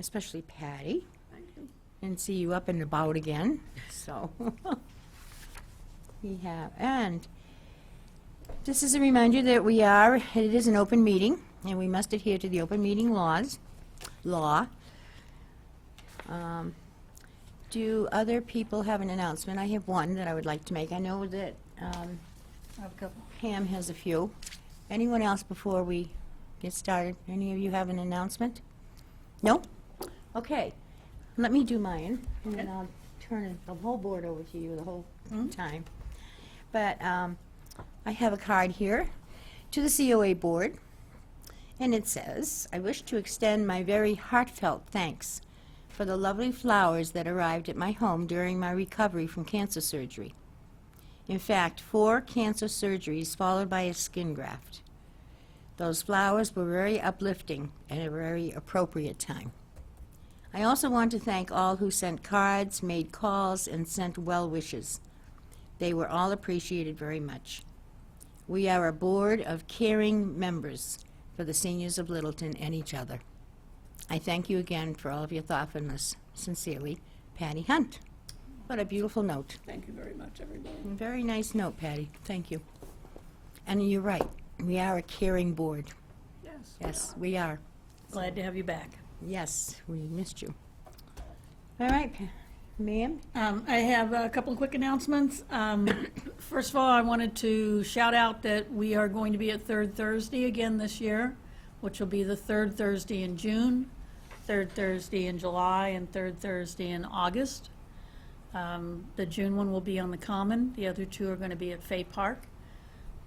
especially Patty, Thank you. and see you up and about again, so. We have, and this is a reminder that it is an open meeting, and we must adhere to the open meeting law. Do other people have an announcement? I have one that I would like to make. I know that I have a couple. Pam has a few. Anyone else before we get started? Any of you have an announcement? No? Okay. Let me do mine, and then I'll turn the whole board over to you the whole time. But I have a card here to the COA board, and it says, "I wish to extend my very heartfelt thanks for the lovely flowers that arrived at my home during my recovery from cancer surgery. In fact, 4 cancer surgeries followed by a skin graft. Those flowers were very uplifting at a very appropriate time. I also want to thank all who sent cards, made calls, and sent well wishes. They were all appreciated very much. We are a board of caring members for the seniors of Littleton and each other. I thank you again for all of your thoughtfulness. Sincerely, Patty Hunt." What a beautiful note. Thank you very much, everybody. Very nice note, Patty. Thank you. And you're right. We are a caring board. Yes. Yes, we are. Glad to have you back. Yes, we missed you. All right, ma'am. I have a couple of quick announcements. First of all, I wanted to shout out that we are going to be at Third Thursday again this year, which will be the third Thursday in June, third Thursday in July, and third Thursday in August. The June one will be on the Common. The other 2 are going to be at Fay Park.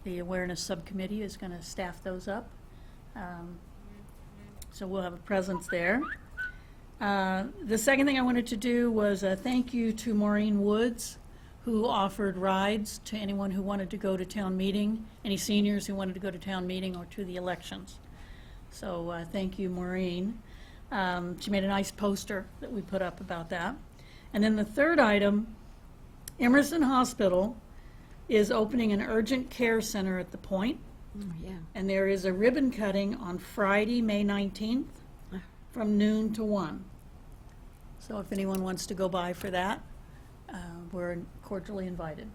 The Awareness Subcommittee is going to staff those up. So we'll have a presence there. The second thing I wanted to do was a thank you to Maureen Woods, who offered rides to anyone who wanted to go to town meeting, any seniors who wanted to go to town meeting or to the elections. So thank you, Maureen. She made a nice poster that we put up about that. And then the third item, Emerson Hospital is opening an urgent care center at the Point. Oh, yeah. And there is a ribbon cutting on Friday, May 19th, from noon to 1. So if anyone wants to go by for that, we're cordially invited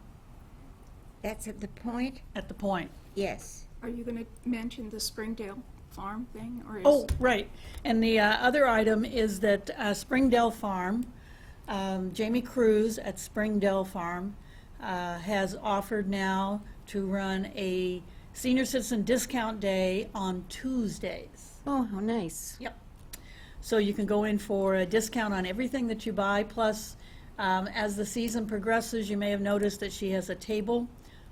That's at the Point? at the Point. Yes. Are you going to mention the Springdale Farm thing, or is? Oh, right. And the other item is that Springdale Farm, Jamie Cruz at Springdale Farm has offered now to run a senior citizen discount day on Tuesdays. Oh, how nice. Yep. So you can go in for a discount on everything that you buy, plus as the season progresses, you may have noticed that she has a table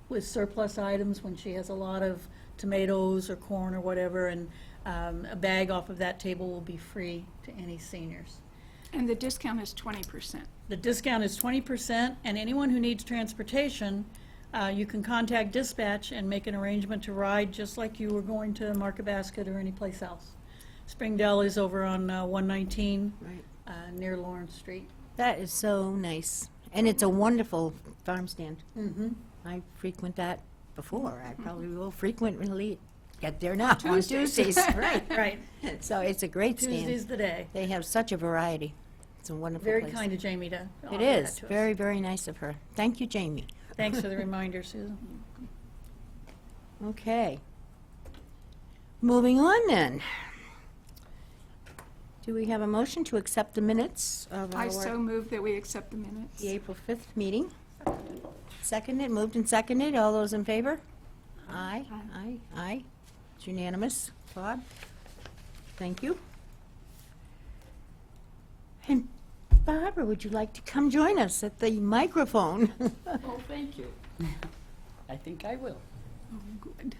with surplus items when she has a lot of tomatoes or corn or whatever, and a bag off of that table will be free to any seniors. And the discount is 20%. The discount is 20%, and anyone who needs transportation, you can contact dispatch and make an arrangement to ride just like you were going to Market Basket or anyplace else. Springdale is over on 119 Right. near Lawrence Street. That is so nice. And it's a wonderful farm stand. Mm-hmm. I frequent that before. I probably will frequently get there now on Tuesdays. Tuesdays. Right. Right. So it's a great stand. Tuesday's the day. They have such a variety. It's a wonderful Very place. kind of Jamie to offer It that is. to us. Very, very nice of her. Thank you, Jamie. Thanks for the reminder, Susan. Okay. Moving on then. Do we have a motion to accept the minutes of I so move that we accept the minutes. the April 5th meeting? Seconded, moved and seconded. All those in favor? Aye, aye, aye. It's unanimous. Bob? Thank you. And Barbara, would you like to come join us at the microphone? Oh, thank you. I think I will. Oh, good.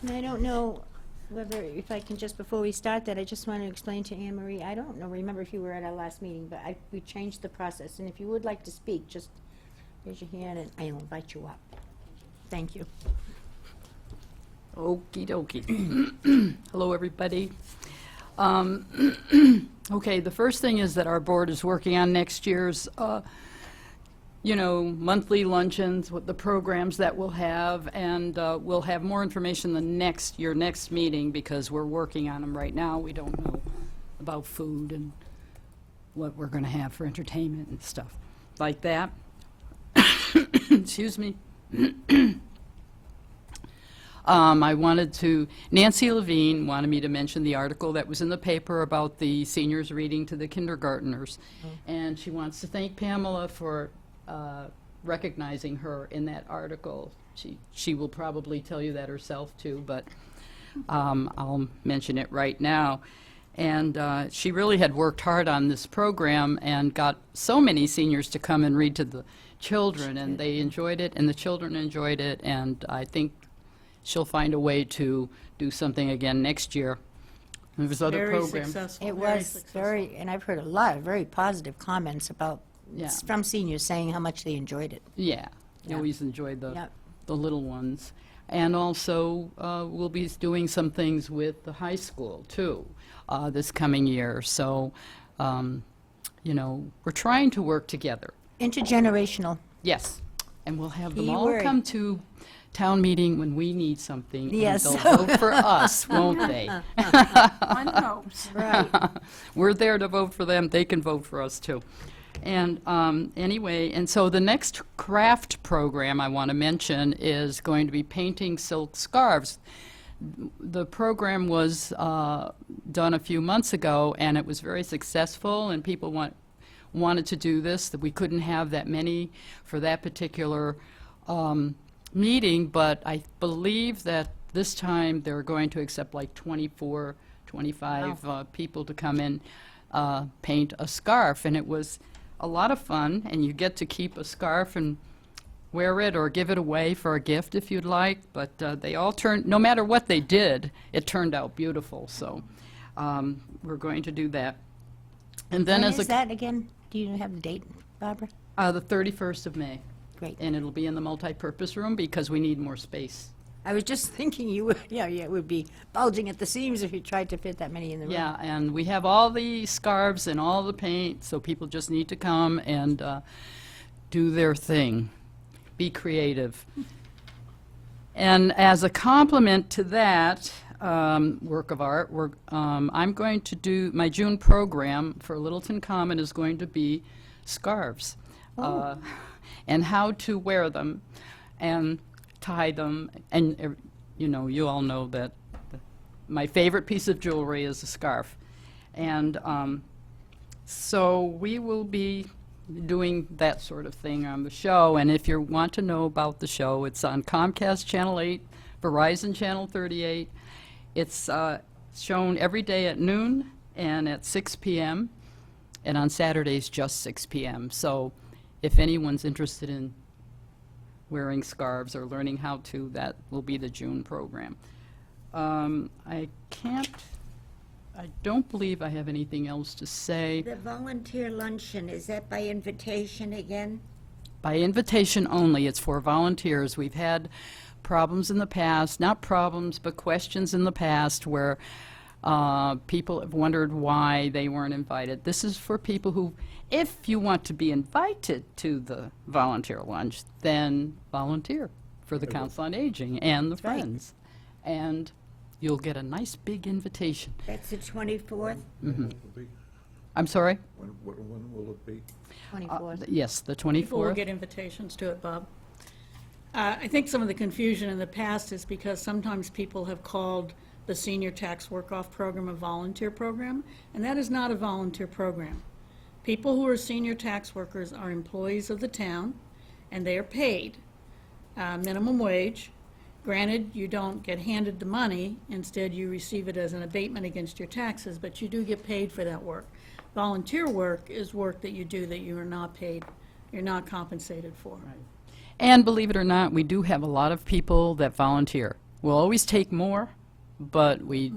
And I don't know whether, if I can just, before we start that, I just want to explain to Anne Marie, I don't know, remember if you were at our last meeting, but we changed the process, and if you would like to speak, just raise your hand and I'll invite you up. Thank you. Okie dokie. Hello, everybody. Okay, the first thing is that our board is working on next year's, monthly luncheons, with the programs that we'll have, and we'll have more information your next meeting, because we're working on them right now. We don't know about food and what we're going to have for entertainment and stuff like that. Excuse me. Nancy Levine wanted me to mention the article that was in the paper about the seniors reading to the kindergarteners. And she wants to thank Pamela for recognizing her in that article. She will probably tell you that herself too, but I'll mention it right now. And she really had worked hard on this program and got so many seniors to come and read to the children, and they enjoyed it, and the children enjoyed it, and I think she'll find a way to do something again next year. There's other Very programs. successful. It very was successful. very, and I've heard a lot of very positive comments about, Yeah. from seniors saying how much they enjoyed it. Yeah, they Yeah. always enjoyed the Yep. little ones. And also, we'll be doing some things with the high school, too, this coming year. So, we're trying to work together. Intergenerational. Yes, and we'll have them Key all word. come to town meeting when we need something. Yes. And they'll vote for us, won't they? On the nose. Right. We're there to vote for them, they can vote for us too. And anyway, and so the next craft program I want to mention is going to be painting silk scarves. The program was done a few months ago, and it was very successful, and people wanted to do this, that we couldn't have that many for that particular meeting, but I believe that this time they're going to accept like 24, 25 people to come in, paint a scarf, and it was a lot of fun, and you get to keep a scarf and wear it or give it away for a gift if you'd like, but they all turned, no matter what they did, it turned out beautiful, so we're going to do that. And then When as is that again? Do you have the date, Barbara? the 31st of May, Great. and it'll be in the multipurpose room because we need more space. I was just thinking you would, it would be bulging at the seams if you tried to fit that many in the room. Yeah, and we have all the scarves and all the paint, so people just need to come and do their thing. Be creative. And as a complement to that work of art, I'm going to do, my June program for Littleton Common is going to be scarves. And how to wear them and tie them. And, you all know that my favorite piece of jewelry is a scarf. And so we will be doing that sort of thing on the show. And if you want to know about the show, it's on Comcast Channel 8, Verizon Channel 38. It's shown every day at noon and at 6 p.m. and on Saturdays just 6 p.m. So if anyone's interested in wearing scarves or learning how to, that will be the June program. I don't believe I have anything else to say. The volunteer luncheon, is that by invitation again? By invitation only, it's for volunteers. We've had problems in the past, not problems, but questions in the past where people have wondered why they weren't invited. This is for people who, if you want to be invited to the volunteer lunch, then volunteer for the Council on Aging and the Right. Friends. And you'll get a nice big invitation. That's the 24th? I'm sorry? When will it be? 24th. Yes, the People will 24th. get invitations to it, Bob. I think some of the confusion in the past is because sometimes people have called the Senior Tax Work-Off Program a volunteer program, and that is not a volunteer program. People who are senior tax workers are employees of the town, and they are paid minimum wage. Granted, you don't get handed the money, instead you receive it as an abatement against your taxes, but you do get paid for that work. Volunteer work is work that you do that you are not paid, you're not compensated for. And believe it or not, we do have a lot of people that volunteer. We'll always take more, but we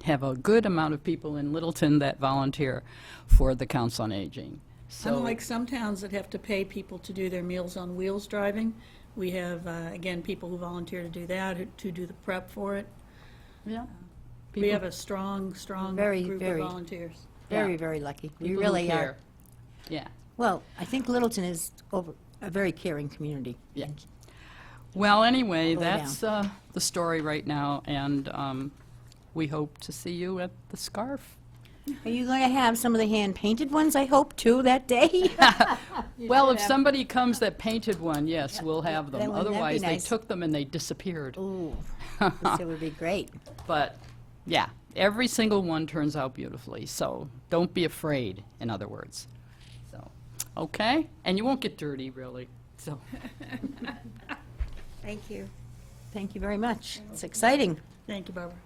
have a good amount of people in Littleton that volunteer for the Council on Aging. So, Unlike some towns that have to pay people to do their Meals on Wheels driving, we have, again, people who volunteer to do that, to do the prep for it. yeah. We People- have a strong Very, group of very- volunteers. Very, Yeah. very lucky. people You who really are. care. Yeah. Well, I think Littleton is a very caring community. Yeah. Well, anyway, Go that's the story right now, and we hope to see you at the Scarf Are you going to have some of the hand-painted ones, I hope, too, that day? Well, if somebody comes that painted one, yes, we'll have them. That would- that'd be Otherwise, they nice. took them and they disappeared. Ooh, this would be great. But, yeah, every single one turns out beautifully, so don't be afraid, in other words. So, okay? And you won't get dirty, really, so. Thank you. Thank you very much. It's exciting. Thank you, Barbara.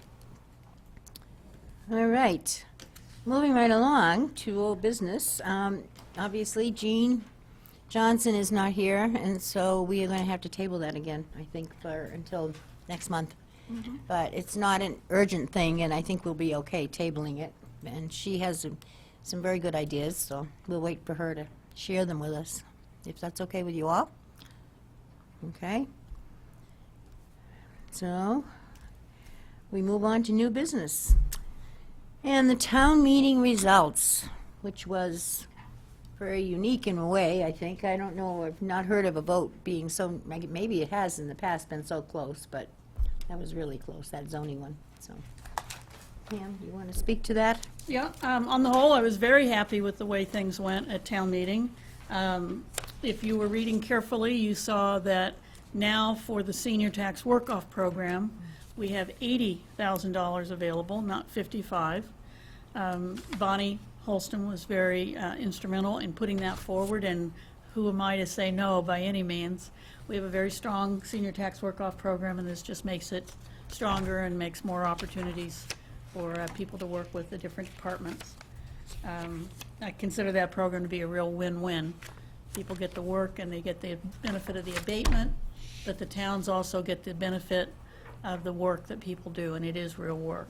All right. Moving right along to old business. Obviously, Jean Johnson is not here, and so we are going to have to table that again, I think, until next month. But it's not an urgent thing, and I think we'll be okay tabling it. And she has some very good ideas, so we'll wait for her to share them with us, if that's okay with you all. Okay? So, we move on to new business. And the town meeting results, which was very unique in a way, I think. I don't know, I've not heard of a vote being so, maybe it has in the past been so close, but that was really close, that zoning one, so. Pam, you want to speak to that? Yeah, on the whole, I was very happy with the way things went at town meeting. If you were reading carefully, you saw that now for the senior tax work-off program, we have $80,000 available, not 55. Bonnie Holston was very instrumental in putting that forward, and who am I to say no by any means? We have a very strong senior tax work-off program, and this just makes it stronger and makes more opportunities for people to work with the different departments. I consider that program to be a real win-win. People get the work and they get the benefit of the abatement, but the towns also get the benefit of the work that people do, and it is real work.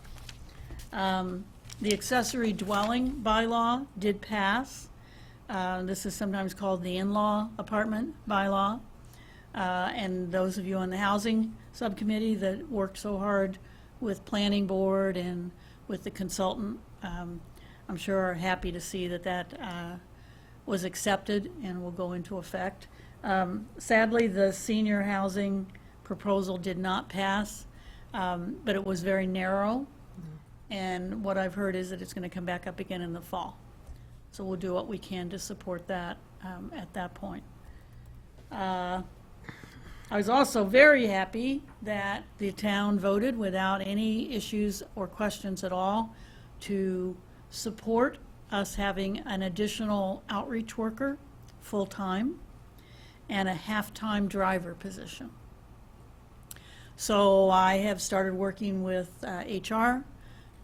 The accessory dwelling bylaw did pass. This is sometimes called the in-law apartment bylaw. And those of you on the housing subcommittee that worked so hard with planning board and with the consultant, I'm sure are happy to see that that was accepted and will go into effect. Sadly, the senior housing proposal did not pass, but it was very narrow. And what I've heard is that it's going to come back up again in the fall. So we'll do what we can to support that at that point. I was also very happy that the town voted without any issues or questions at all to support us having an additional outreach worker, full-time, and a half-time driver position. So I have started working with HR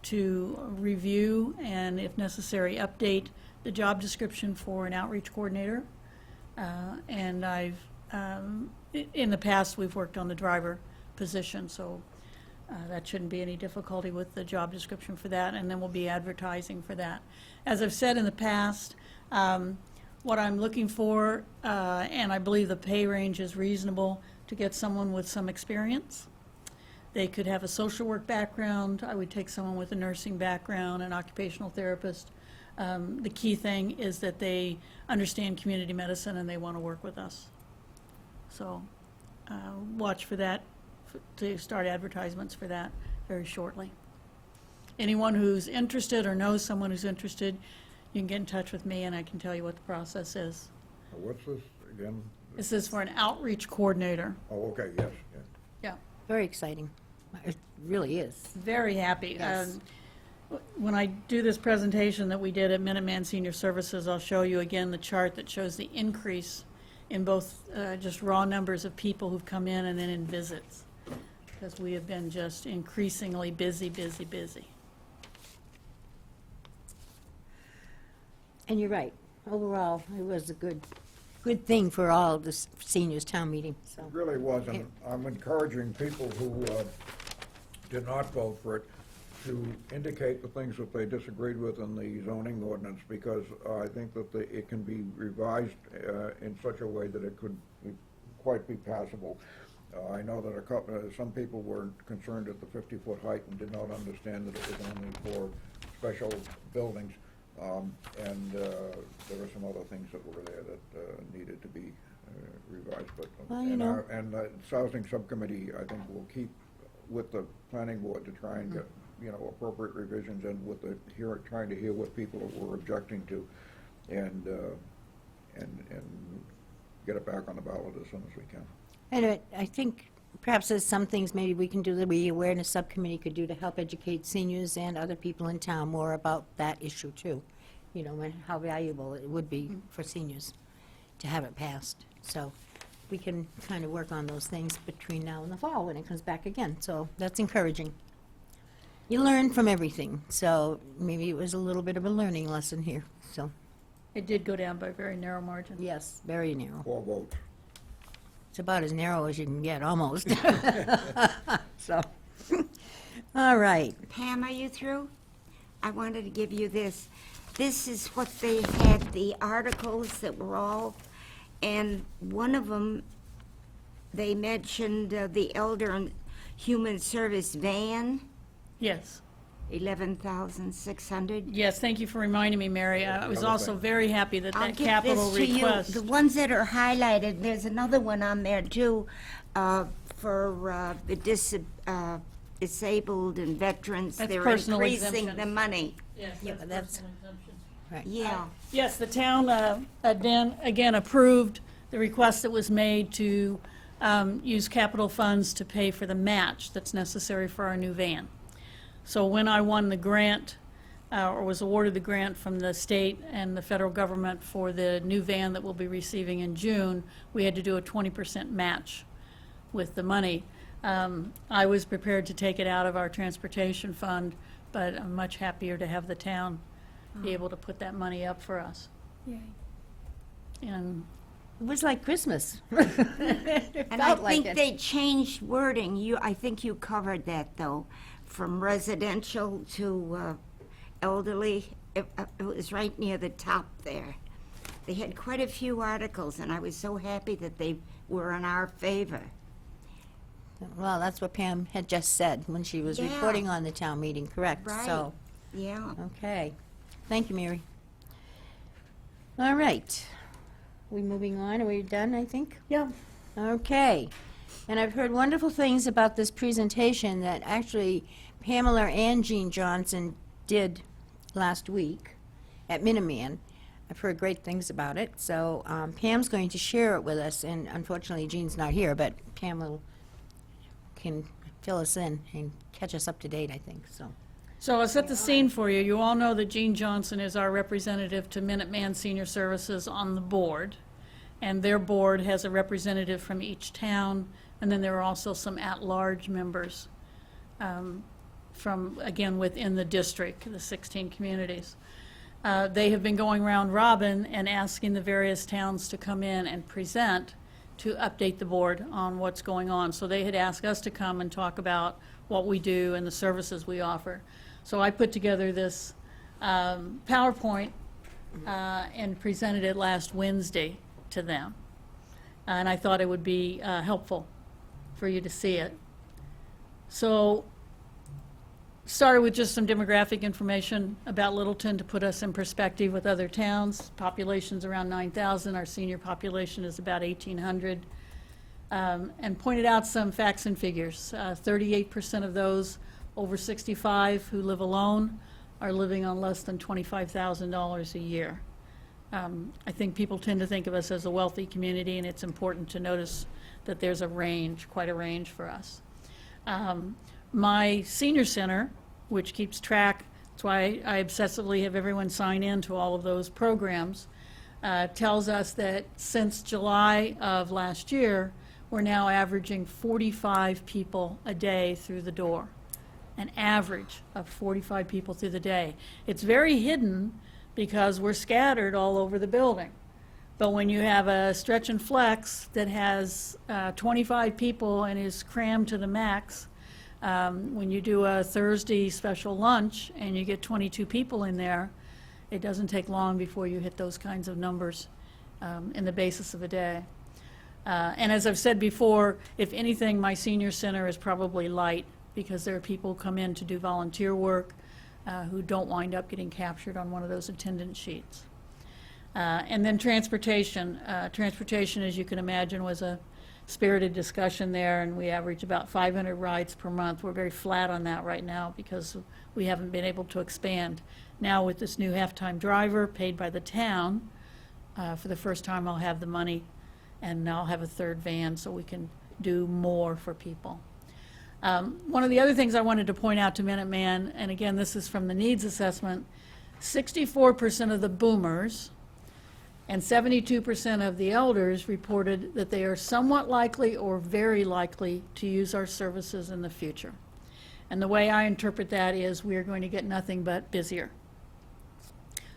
to review and, if necessary, update the job description for an outreach coordinator. And I've, in the past, we've worked on the driver position, so that shouldn't be any difficulty with the job description for that, and then we'll be advertising for that. As I've said in the past, what I'm looking for, and I believe the pay range is reasonable, to get someone with some experience. They could have a social work background. I would take someone with a nursing background, an occupational therapist. The key thing is that they understand community medicine and they want to work with us. So watch for that, to start advertisements for that very shortly. Anyone who's interested or knows someone who's interested, you can get in touch with me and I can tell you what the process is. What's this again? This is for an outreach coordinator. Oh, okay, yes, yeah. Yeah, Very exciting. It really is. very happy. Yes. When I do this presentation that we did at Minuteman Senior Services, I'll show you again the chart that shows the increase in both just raw numbers of people who've come in and then in visits, because we have been just increasingly busy, busy, busy. And you're right. Overall, it was a good thing for all of the seniors' town meeting, so. It really was, and I'm encouraging people who did not vote for it to indicate the things that they disagreed with in the zoning ordinance, because I think that it can be revised in such a way that it could quite be passable. I know that some people were concerned at the 50-foot height and did not understand that it was only for special buildings. And there were some other things that were there that needed to be revised. But Well, you know. And the housing subcommittee, I think, will keep with the planning board to try and appropriate revisions and with trying to hear what people were objecting to, and get it back on the ballot as soon as we can. And I think perhaps there's some things maybe we can do, the awareness subcommittee could do to help educate seniors and other people in town more about that issue too. And how valuable it would be for seniors to have it passed. So we can kind of work on those things between now and the fall when it comes back again. So that's encouraging. You learn from everything, so maybe it was a little bit of a learning lesson here. So, It did go down by a very narrow margin. yes, very narrow. 4 votes. It's about as narrow as you can get, almost. So, all right. Pam, are you through? I wanted to give you this. This is what they had, the articles that were all, and one of them, they mentioned the Elder and Human Service van, Yes. 11,600. Yes, thank you for reminding me, Mary. I was Another also thing. very happy that I'll that give capital this to request. you. The ones that are highlighted, there's another one on there too, for the disabled and veterans. That's They're personal increasing the exemptions. money. Yes, Yeah, but that's- Yeah. Yes, the town, again, approved the request that was made to use capital funds to pay for the match that's necessary for our new van. So when I won the grant, or was awarded the grant from the state and the federal government for the new van that we'll be receiving in June, we had to do a 20% match with the money. I was prepared to take it out of our transportation fund, but I'm much happier to have the town be able to put that money up for us. And It was like Christmas. And I think they changed wording. I think you covered that, though, from residential to elderly. It was right near the top there. They had quite a few articles, and I was so happy that they were in our favor. Well, that's what Pam had just said when she was Yeah. reporting on the town meeting, correct? Right. So, Yeah. okay. Thank you, Mary. All right. We moving on? Are we done, I think? yeah, Okay. And I've heard wonderful things about this presentation that actually Pamela and Jean Johnson did last week at Minuteman. I've heard great things about it. So Pam's going to share it with us, and unfortunately Jean's not here, but Pam can fill us in and catch us up to date, I think, so. so I'll set the scene for you. You all know that Jean Johnson is our representative to Minuteman Senior Services on the board. And their board has a representative from each town, and then there are also some at-large members from, again, within the district, the 16 communities. They have been going round robin and asking the various towns to come in and present to update the board on what's going on. So they had asked us to come and talk about what we do and the services we offer. So I put together this PowerPoint and presented it last Wednesday to them. And I thought it would be helpful for you to see it. So, started with just some demographic information about Littleton to put us in perspective with other towns. Population's around 9,000, our senior population is about 1,800. And pointed out some facts and figures. 38% of those over 65 who live alone are living on less than $25,000 a year. I think people tend to think of us as a wealthy community, and it's important to notice that there's a range, quite a range for us. My senior center, which keeps track, that's why I obsessively have everyone sign in to all of those programs, tells us that since July of last year, we're now averaging 45 people a day through the door. An average of 45 people through the day. It's very hidden because we're scattered all over the building. But when you have a stretch and flex that has 25 people and is crammed to the max, when you do a Thursday special lunch and you get 22 people in there, it doesn't take long before you hit those kinds of numbers in the basis of a day. And as I've said before, if anything, my senior center is probably light because there are people who come in to do volunteer work who don't wind up getting captured on one of those attendance sheets. And then transportation. Transportation, as you can imagine, was a spirited discussion there, and we average about 500 rides per month. We're very flat on that right now because we haven't been able to expand. Now with this new half-time driver paid by the town, for the first time I'll have the money, and I'll have a third van so we can do more for people. One of the other things I wanted to point out to Minuteman, and again, this is from the needs assessment, 64% of the boomers and 72% of the elders reported that they are somewhat likely or very likely to use our services in the future. And the way I interpret that is we are going to get nothing but busier.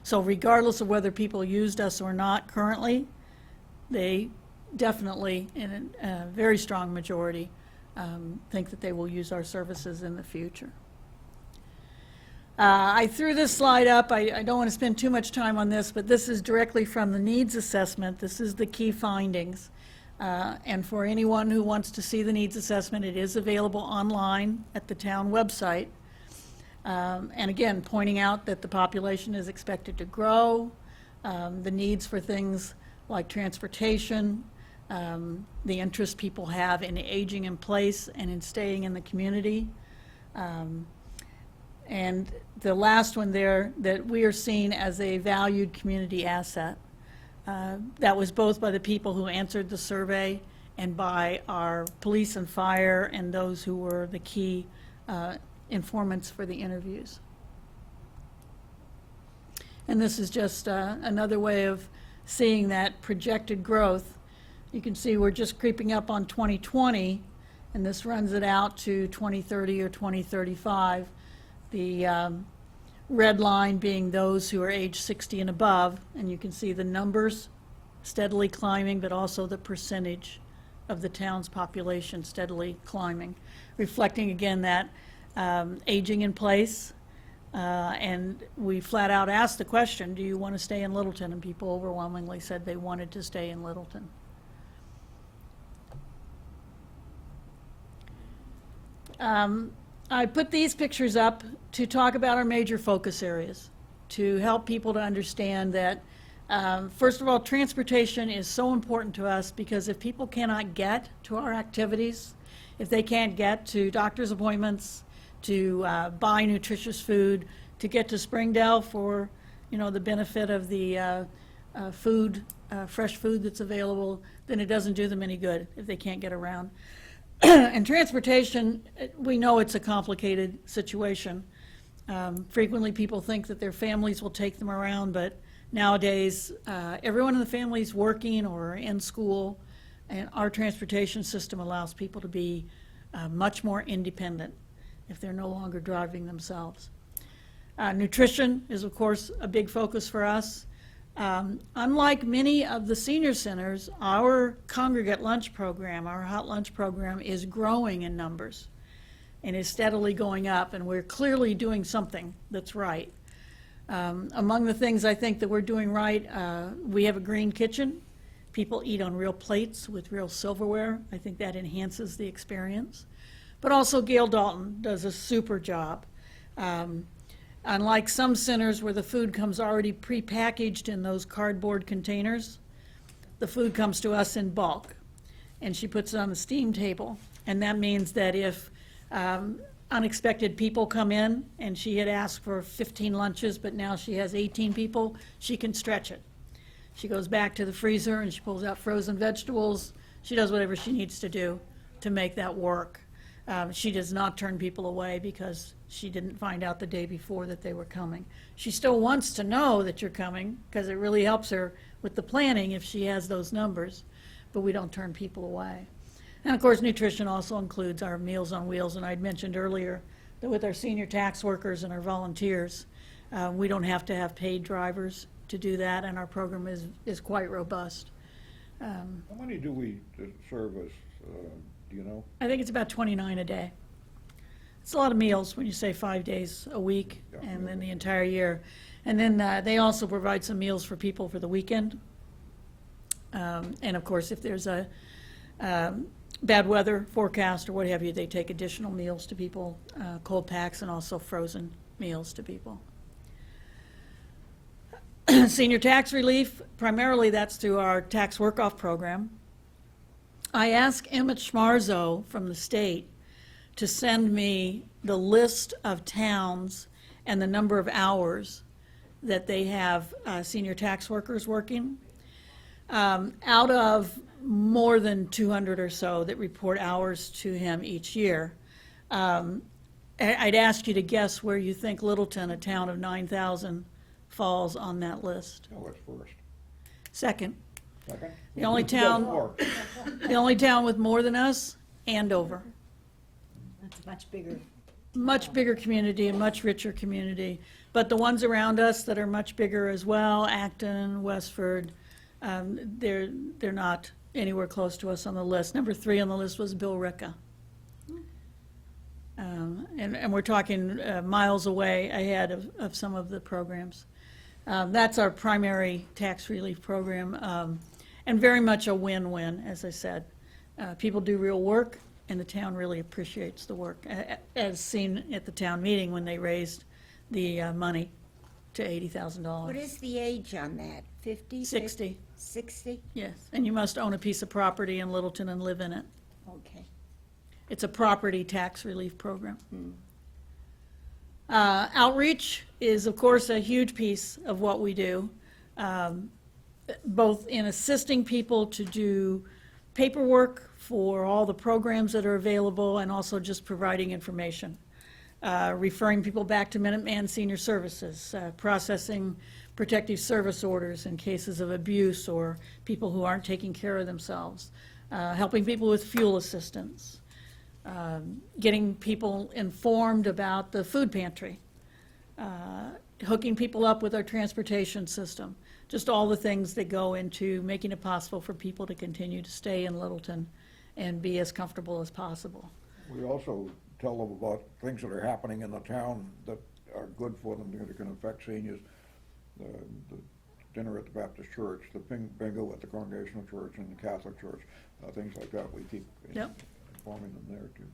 So regardless of whether people used us or not currently, they definitely, in a very strong majority, think that they will use our services in the future. I threw this slide up. I don't want to spend too much time on this, but this is directly from the needs assessment. This is the key findings. And for anyone who wants to see the needs assessment, it is available online at the town website. And again, pointing out that the population is expected to grow, the needs for things like transportation, the interest people have in aging in place and in staying in the community. And the last one there, that we are seen as a valued community asset. That was both by the people who answered the survey and by our police and fire and those who were the key informants for the interviews. And this is just another way of seeing that projected growth. You can see we're just creeping up on 2020, and this runs it out to 2030 or 2035. The red line being those who are age 60 and above, and you can see the numbers steadily climbing, but also the percentage of the town's population steadily climbing, reflecting again that aging in place. And we flat out asked the question, do you want to stay in Littleton? And people overwhelmingly said they wanted to stay in Littleton. I put these pictures up to talk about our major focus areas, to help people to understand that, first of all, transportation is so important to us because if people cannot get to our activities, if they can't get to doctor's appointments, to buy nutritious food, to get to Springdale for, the benefit of the fresh food that's available, then it doesn't do them any good if they can't get around. And transportation, we know it's a complicated situation. Frequently people think that their families will take them around, but nowadays everyone in the family is working or in school, and our transportation system allows people to be much more independent if they're no longer driving themselves. Nutrition is, of course, a big focus for us. Unlike many of the senior centers, our congregate lunch program, our hot lunch program, is growing in numbers and is steadily going up, and we're clearly doing something that's right. Among the things I think that we're doing right, we have a green kitchen. People eat on real plates with real silverware. I think that enhances the experience. But also Gail Dalton does a super job. Unlike some centers where the food comes already prepackaged in those cardboard containers, the food comes to us in bulk, and she puts it on the steam table. And that means that if unexpected people come in, and she had asked for 15 lunches, but now she has 18 people, she can stretch it. She goes back to the freezer and she pulls out frozen vegetables. She does whatever she needs to do to make that work. She does not turn people away because she didn't find out the day before that they were coming. She still wants to know that you're coming because it really helps her with the planning if she has those numbers, but we don't turn people away. And of course, nutrition also includes our Meals on Wheels, and I'd mentioned earlier that with our senior tax workers and our volunteers, we don't have to have paid drivers to do that, and our program is quite robust. How many do we service, do you know? I think it's about 29 a day. It's a lot of meals when you say 5 days a week, Yeah. and then the entire year. And then they also provide some meals for people for the weekend. And of course, if there's a bad weather forecast or what have you, they take additional meals to people, cold packs, and also frozen meals to people. Senior tax relief, primarily that's through our tax work-off program. I asked Emmett Schmarzo from the state to send me the list of towns and the number of hours that they have senior tax workers working. Out of more than 200 or so that report hours to him each year, I'd ask you to guess where you think Littleton, a town of 9,000, falls on that list. Oh, it's first. Second. Second? The only town, the only town with more than us, Andover. That's much bigger. Much bigger community, a much richer community. But the ones around us that are much bigger as well, Acton, Westford, they're not anywhere close to us on the list. Number 3 on the list was Billerica. And we're talking miles away ahead of some of the programs. That's our primary tax relief program, and very much a win-win, as I said. People do real work, and the town really appreciates the work, as seen at the town meeting when they raised the money to $80,000. What is the age on that? 50? 60, 60? yes. And you must own a piece of property in Littleton and live in it. Okay. It's a property tax relief program. Outreach is, of course, a huge piece of what we do, both in assisting people to do paperwork for all the programs that are available and also just providing information, referring people back to Minuteman Senior Services, processing protective service orders in cases of abuse or people who aren't taking care of themselves, helping people with fuel assistance, getting people informed about the food pantry, hooking people up with our transportation system, just all the things that go into making it possible for people to continue to stay in Littleton and be as comfortable as possible. We also tell them about things that are happening in the town that are good for them, that can affect seniors. The dinner at the Baptist church, the bingo at the Congregational church and the Catholic church, things like that. We keep Yep. informing them there too.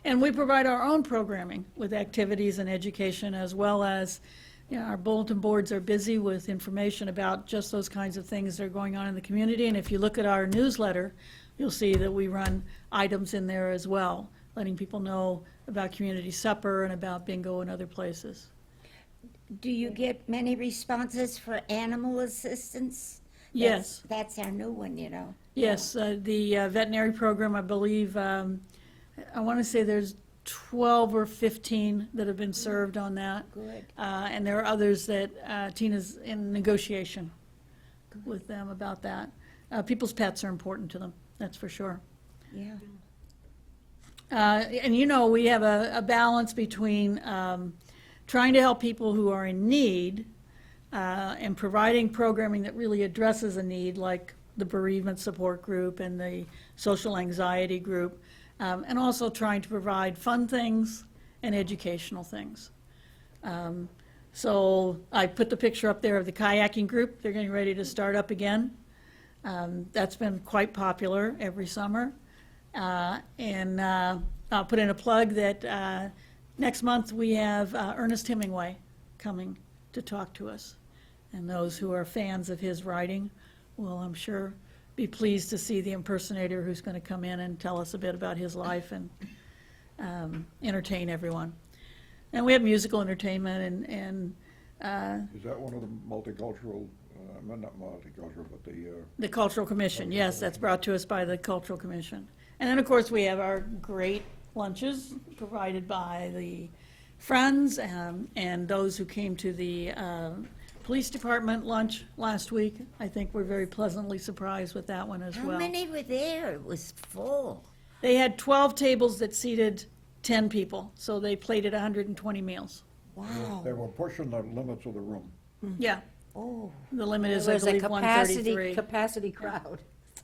And we provide our own programming with activities and education, as well as, our bulletin boards are busy with information about just those kinds of things that are going on in the community. And if you look at our newsletter, you'll see that we run items in there as well, letting people know about community supper and about bingo and other places. Do you get many responses for animal assistance? Yes. That's our new one, you know. Yes, the veterinary program, I believe, I want to say there's 12 or 15 that have been served on that. Good. And there are others that Tina's in negotiation with them about that. People's pets are important to them, that's for sure. Yeah. And we have a balance between trying to help people who are in need and providing programming that really addresses a need, like the bereavement support group and the social anxiety group, and also trying to provide fun things and educational things. So I put the picture up there of the kayaking group. They're getting ready to start up again. That's been quite popular every summer. And I'll put in a plug that next month we have Ernest Hemingway coming to talk to us. And those who are fans of his writing will, I'm sure, be pleased to see the impersonator who's going to come in and tell us a bit about his life and entertain everyone. And we have musical entertainment and Is that one of the multicultural, not multicultural, but the Cultural Commission. Yes, that's brought to us by the Cultural Commission. And then, of course, we have our great lunches provided by the Friends and those who came to the Police Department lunch last week. I think we're very pleasantly surprised with that one as How well. many were there? It was full. They had 12 tables that seated 10 people, so they plated 120 meals. Wow. they were pushing the limits of the room. Yeah, Oh, the limit is, I There's a believe, 133. capacity crowd.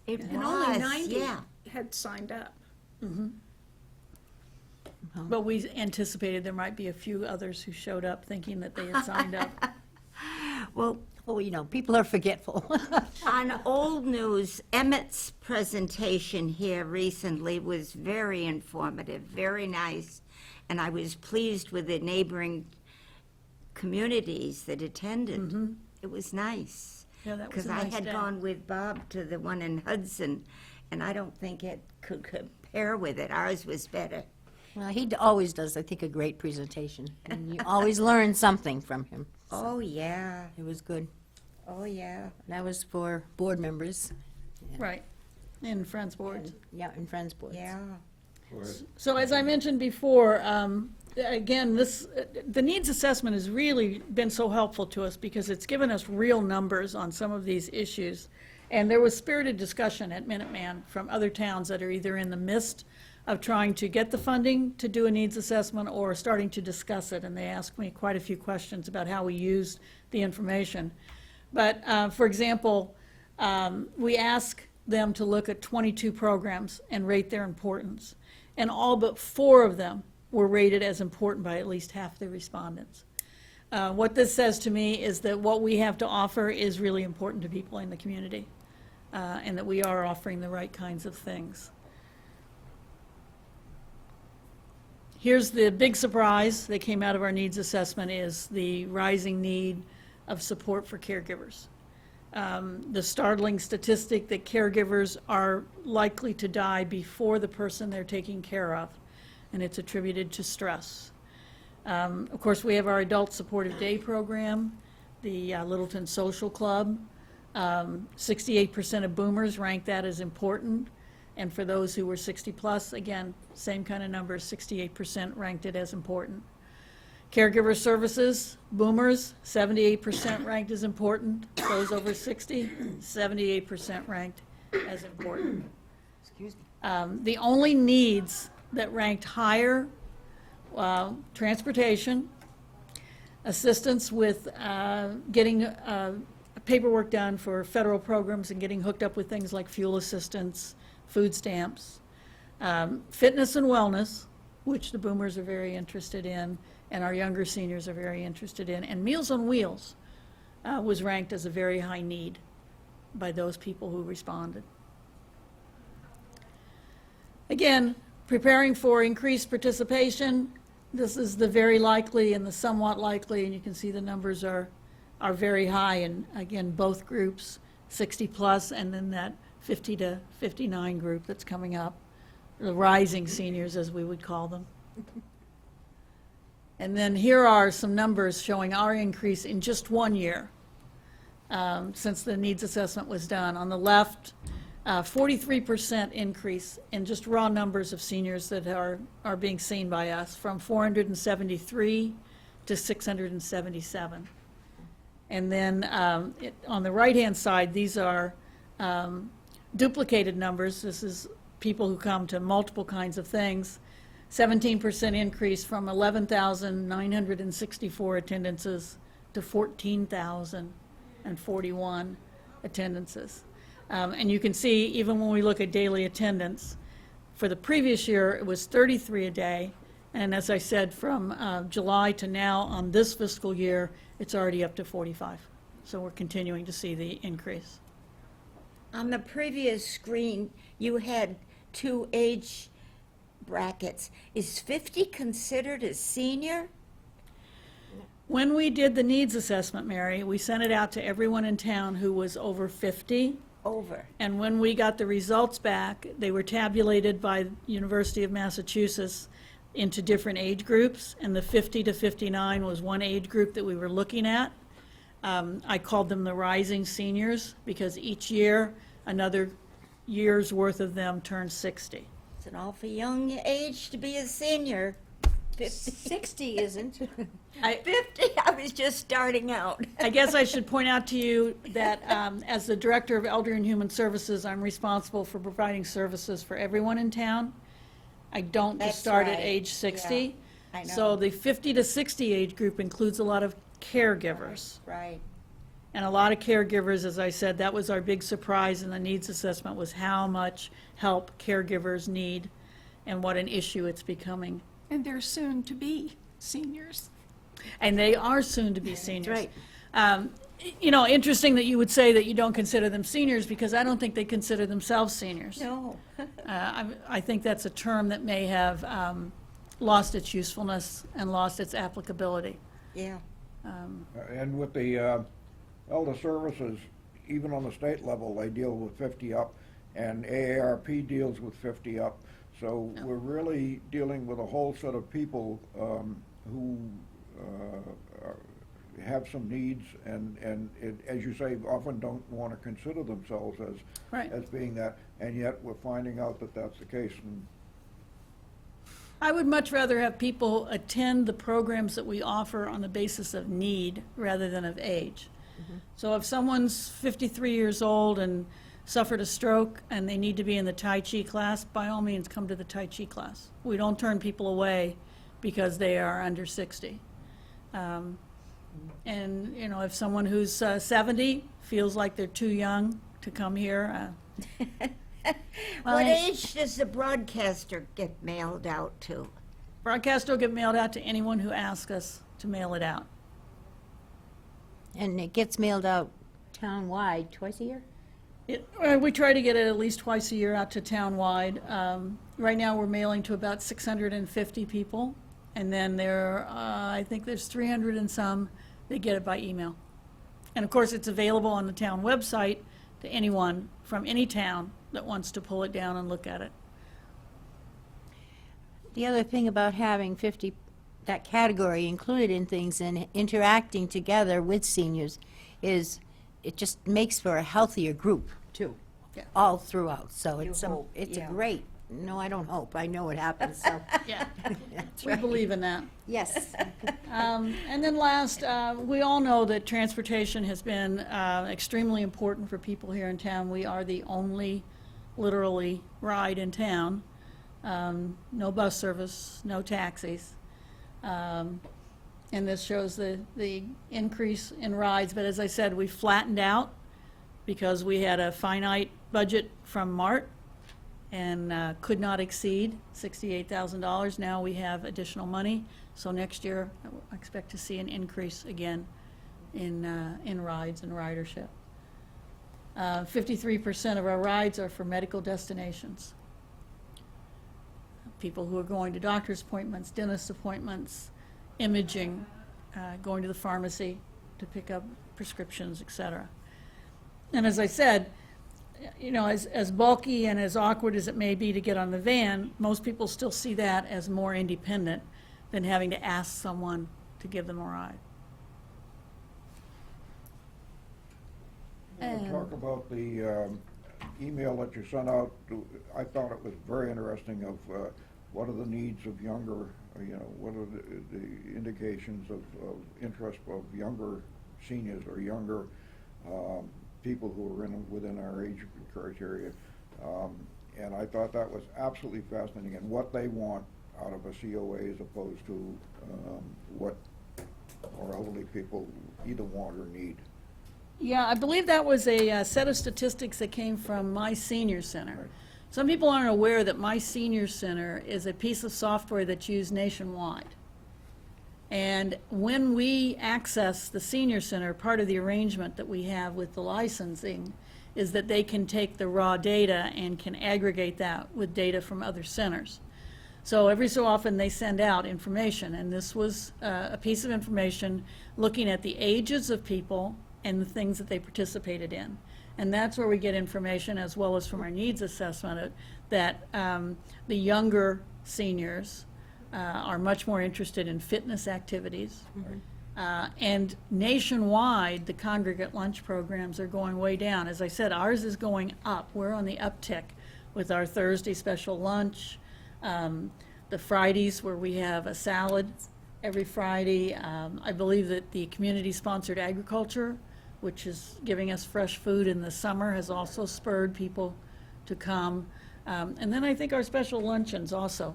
it And was, only 90 yeah. had signed up. But we anticipated there might be a few others who showed up thinking that they had signed up. Well, People are forgetful. on old news, Emmett's presentation here recently was very informative, very nice, and I was pleased with the neighboring communities that attended. It was nice. Yeah, that was Because a I nice had day. gone with Bob to the one in Hudson, and I don't think it could compare with it. Ours was better. Well, he always does, I think, a great presentation, and you always learn something from him. Oh, yeah. It was good. Oh, yeah. That was for board members. Right, and Friends Boards. Yeah, and Friends boards. Yeah. So as I mentioned before, again, the needs assessment has really been so helpful to us because it's given us real numbers on some of these issues. And there was spirited discussion at Minuteman from other towns that are either in the midst of trying to get the funding to do a needs assessment or starting to discuss it. And they asked me quite a few questions about how we used the information. But, for example, we asked them to look at 22 programs and rate their importance. And all but 4 of them were rated as important by at least half the respondents. What this says to me is that what we have to offer is really important to people in the community, and that we are offering the right kinds of things. Here's the big surprise that came out of our needs assessment is the rising need of support for caregivers. The startling statistic that caregivers are likely to die before the person they're taking care of, and it's attributed to stress. Of course, we have our Adult Supportive Day program, the Littleton Social Club. 68% of boomers rank that as important, and for those who were 60 plus, again, same kind of numbers, 68% ranked it as important. Caregiver services, boomers, 78% ranked as important. Those over 60, 78% ranked as important. Excuse me. The only needs that ranked higher, transportation, assistance with getting paperwork done for federal programs and getting hooked up with things like fuel assistance, food stamps, fitness and wellness, which the boomers are very interested in, and our younger seniors are very interested in, and Meals on Wheels was ranked as a very high need by those people who responded. Again, preparing for increased participation, this is the very likely and the somewhat likely, and you can see the numbers are very high, and again, both groups, 60 plus, and then that 50 to 59 group that's coming up, the rising seniors, as we would call them. And then here are some numbers showing our increase in just 1 year since the needs assessment was done. On the left, 43% increase in just raw numbers of seniors that are being seen by us, from 473 to 677. And then on the right-hand side, these are duplicated numbers. This is people who come to multiple kinds of things. 17% increase from 11,964 attendances to 14,041 attendances. And you can see, even when we look at daily attendance, for the previous year, it was 33 a day. And as I said, from July to now on this fiscal year, it's already up to 45. So we're continuing to see the increase. On the previous screen, you had 2 age brackets. Is 50 considered a senior? When we did the needs assessment, Mary, we sent it out to everyone in town who was over 50. Over. And when we got the results back, they were tabulated by University of Massachusetts into different age groups, and the 50 to 59 was one age group that we were looking at. I called them the rising seniors because each year, another year's worth of them turned 60. It's an awful young age to be a senior. 50. 60 isn't. 50, I was just starting out. I guess I should point out to you that as the Director of Elder and Human Services, I'm responsible for providing services for everyone in town. I don't just That's start at right. age 60. Yeah, I know. So the 50 to 60 age group includes a lot of caregivers. Right. And a lot of caregivers, as I said, that was our big surprise in the needs assessment, was how much help caregivers need and what an issue it's becoming. And they're soon to be seniors. And they are soon to be seniors. right. You know, interesting that you would say that you don't consider them seniors, because I don't think they consider themselves seniors. No. I think that's a term that may have lost its usefulness and lost its applicability. Yeah. And with the elder services, even on the state level, they deal with 50 up. and AARP deals with 50 up. So we're really dealing with a whole set of people who have some needs and as you say, often don't want to consider themselves Right. as being that, and yet we're finding out that that's the case. And I would much rather have people attend the programs that we offer on the basis of need rather than of age. So if someone's 53 years old and suffered a stroke and they need to be in the Tai Chi class, by all means, come to the Tai Chi class. We don't turn people away because they are under 60. And, you know, if someone who's 70 feels like they're too young to come here, What age does the broadcaster get mailed out to? broadcast will get mailed out to anyone who asks us to mail it out. And it gets mailed out town-wide twice a year? We try to get it at least twice a year out to town-wide. Right now, we're mailing to about 650 people, and then I think there's 300 and some that get it by email. And of course, it's available on the town website to anyone from any town that wants to pull it down and look at it. The other thing about having 50, that category included in things and interacting together with seniors is it just makes for a healthier group, too, Yeah. all throughout. So You it's hope, it's a yeah. great, no, I don't hope, I know it happens, so. Yeah, That's we right. believe in that. Yes. And then last, we all know that transportation has been extremely important for people here in town. We are the only, literally, ride in town. No bus service, no taxis. And this shows the increase in rides, but as I said, we flattened out because we had a finite budget from MART and could not exceed $68,000. Now we have additional money, so next year I expect to see an increase again in rides and ridership. 53% of our rides are for medical destinations. People who are going to doctor's appointments, dentist appointments, imaging, going to the pharmacy to pick up prescriptions, et cetera. And as I said, you know, as bulky and as awkward as it may be to get on the van, most people still see that as more independent than having to ask someone to give them a ride. we'll talk about the email that you sent out. I thought it was very interesting of what are the needs of younger, you know, what are the indications of interest of younger seniors or younger people who are within our age criteria. And I thought that was absolutely fascinating, and what they want out of a COA as opposed to what our elderly people either want or need. Yeah, I believe that was a set of statistics that came from My Senior Center. Right. Some people aren't aware that My Senior Center is a piece of software that's used nationwide. And when we access the Senior Center, part of the arrangement that we have with the licensing is that they can take the raw data and can aggregate that with data from other centers. So every so often they send out information, and this was a piece of information looking at the ages of people and the things that they participated in. And that's where we get information, as well as from our needs assessment, that the younger seniors are much more interested in fitness activities. And nationwide, the congregate lunch programs are going way down. As I said, ours is going up. We're on the uptick with our Thursday special lunch, the Fridays where we have a salad every Friday. I believe that the community-sponsored agriculture, which is giving us fresh food in the summer, has also spurred people to come. And then I think our special luncheons also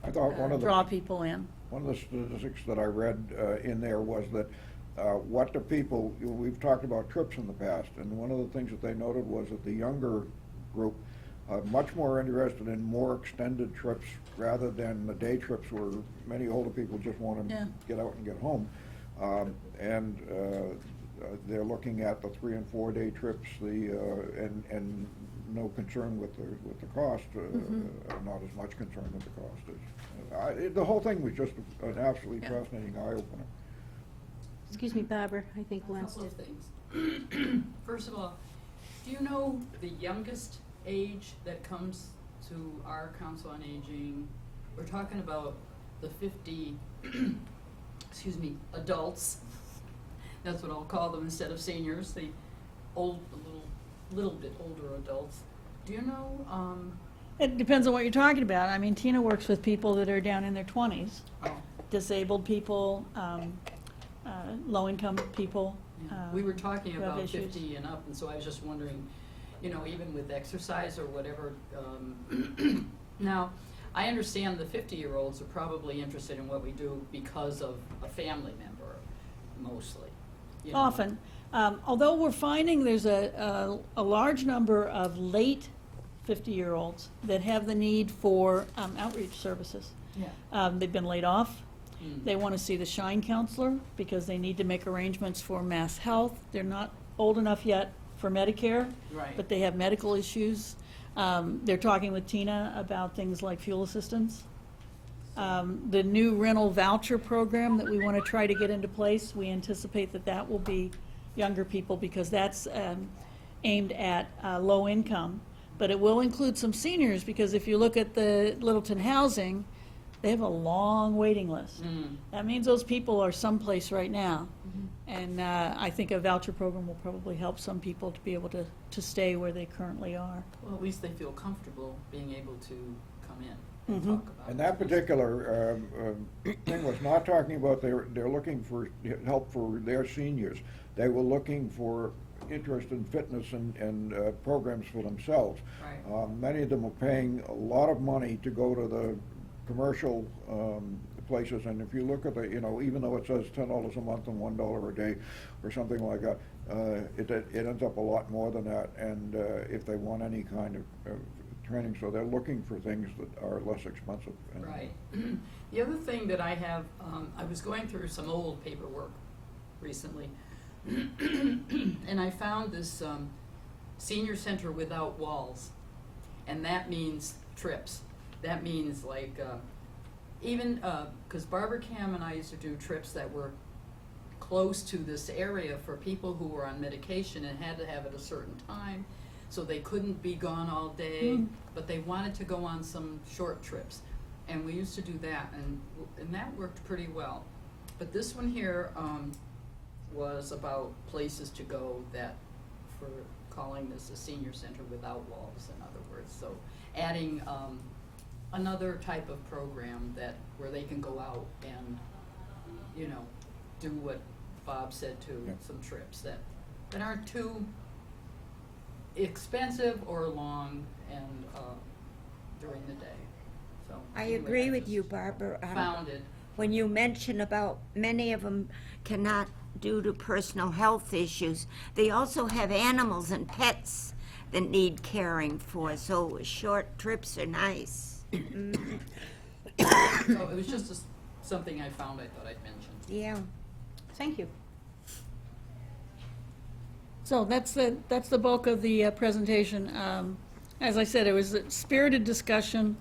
I thought draw people in. one of the statistics that I read in there was that what the people, we've talked about trips in the past, and one of the things that they noted was that the younger group much more interested in more extended trips rather than the day trips where many older people just want to Yeah. get out and get home. And they're looking at the 3 and 4 day trips, and no concern with the cost, not as much concern with the cost. The whole thing was just an absolutely Yeah. fascinating eye-opener. Excuse me, Barbara, I think A Lance couple did. of things. First of all, do you know the youngest age that comes to our Council on Aging, we're talking about the 50, excuse me, adults. That's what I'll call them instead of seniors, the little bit older adults. Do you know, It depends on what you're talking about. I mean, Tina works with people that are down in their 20s, oh, disabled people, low-income people. yeah. We were talking who have about issues. 50 and up, and so I was just wondering, you know, even with exercise or whatever, now, I understand the 50-year-olds are probably interested in what we do because of a family member, mostly. You know. Often. Although we're finding there's a large number of late 50-year-olds that have the need for outreach services. Yeah. They've been laid off. Mm. They want to see the Shine counselor because they need to make arrangements for Mass Health. They're not old enough yet for Medicare, Right. but they have medical issues. They're talking with Tina about things like fuel assistance. The new rental voucher program that we want to try to get into place, we anticipate that that will be younger people because that's aimed at low income. But it will include some seniors because if you look at the Littleton housing, they have a long waiting list. Mm. That means those people are someplace right now. And I think a voucher program will probably help some people to be able to stay where they currently are. Well, at least they feel comfortable being able to come in and Mhm. talk about And it. that particular thing was not talking about they're looking for help for their seniors. They were looking for interest in fitness and programs for themselves. Right. Many of them are paying a lot of money to go to the commercial places, and if you look at the, you know, even though it says $10 a month and $1 a day or something like that, it ends up a lot more than that, and if they want any kind of training, so they're looking for things that are less expensive. And Right. The other thing that I have, I was going through some old paperwork recently, and I found this senior center without walls, and that means trips. That means like, even, because Barbara Cam and I used to do trips that were close to this area for people who were on medication and had to have it a certain time, so they couldn't be gone all day, but they wanted to go on some short trips. And we used to do that, and that worked pretty well. But this one here was about places to go that, for calling this a senior center without walls, in other words. So adding another type of program that, where they can go out and, you know, do what Bob said too, Yeah. some trips that aren't too expensive or long and during the day. So I anyway, agree with just you, Barbara. Found it. When you mention about many of them cannot due to personal health issues, they also have animals and pets that need caring for, so short trips are nice. So it was just something I found I thought I'd mention. Yeah. Thank you. So that's the bulk of the presentation. As I said, it was a spirited discussion.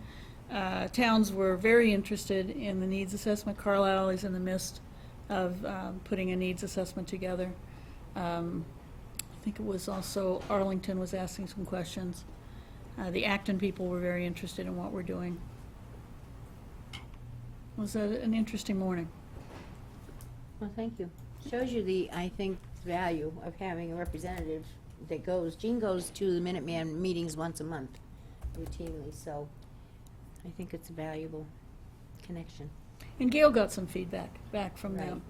Towns were very interested in the needs assessment. Carlisle is in the midst of putting a needs assessment together. I think it was also Arlington was asking some questions. The Acton people were very interested in what we're doing. It was an interesting morning. Well, thank you. Shows you the, I think, value of having a representative that goes, Jean goes to the Minuteman meetings once a month routinely, so I think it's a valuable connection. And Gail got some feedback back from them.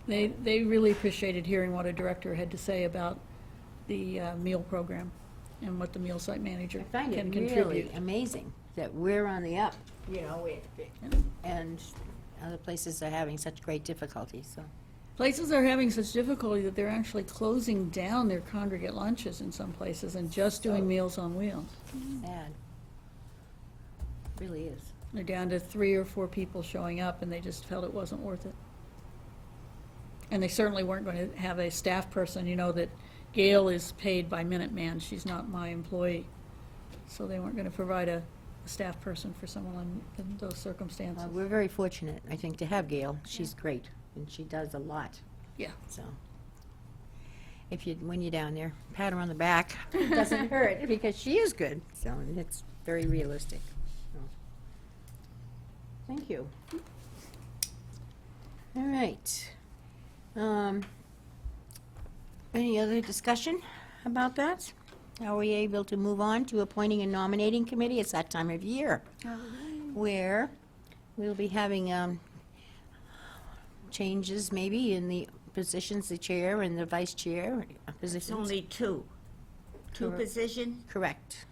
They really appreciated hearing what a director had to say about the meal program and what the meal site manager I find can it contribute. really amazing that we're on the up, you know, and other places are having such great difficulty, so. Places are having such difficulty that they're actually closing down their congregate lunches in some places and just doing Meals on Wheels. Sad. Really is. They're down to 3 or 4 people showing up, and they just felt it wasn't worth it. And they certainly weren't going to have a staff person. You know that Gail is paid by Minuteman. She's not my employee. So they weren't going to provide a staff person for someone in those circumstances. We're very fortunate, I think, to have Gail. She's great, and she does a lot, Yeah. so. when you're down there. Pat her on the back. It doesn't hurt, because she is good, so, and it's very realistic. So. Thank you. All right. Any other discussion about that? Are we able to move on to appointing a nominating committee? It's that time of year where we'll be having changes maybe in the positions, the chair and the vice chair It's positions. only two Correct. positions. Correct.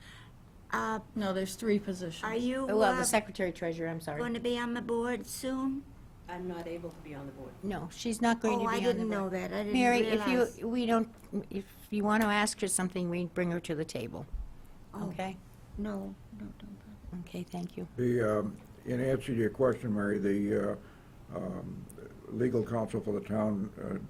No, there's 3 positions. Are you Oh, well, the secretary treasurer, I'm sorry. going to be on the board soon? I'm not able to be on the board. No, she's not going to be Oh, on I the didn't board. know that. I didn't Mary, realize. if you want to ask her something, we bring her to the table. Oh. Okay? No. Okay, thank you. In answer to your question, Mary, the legal counsel for the town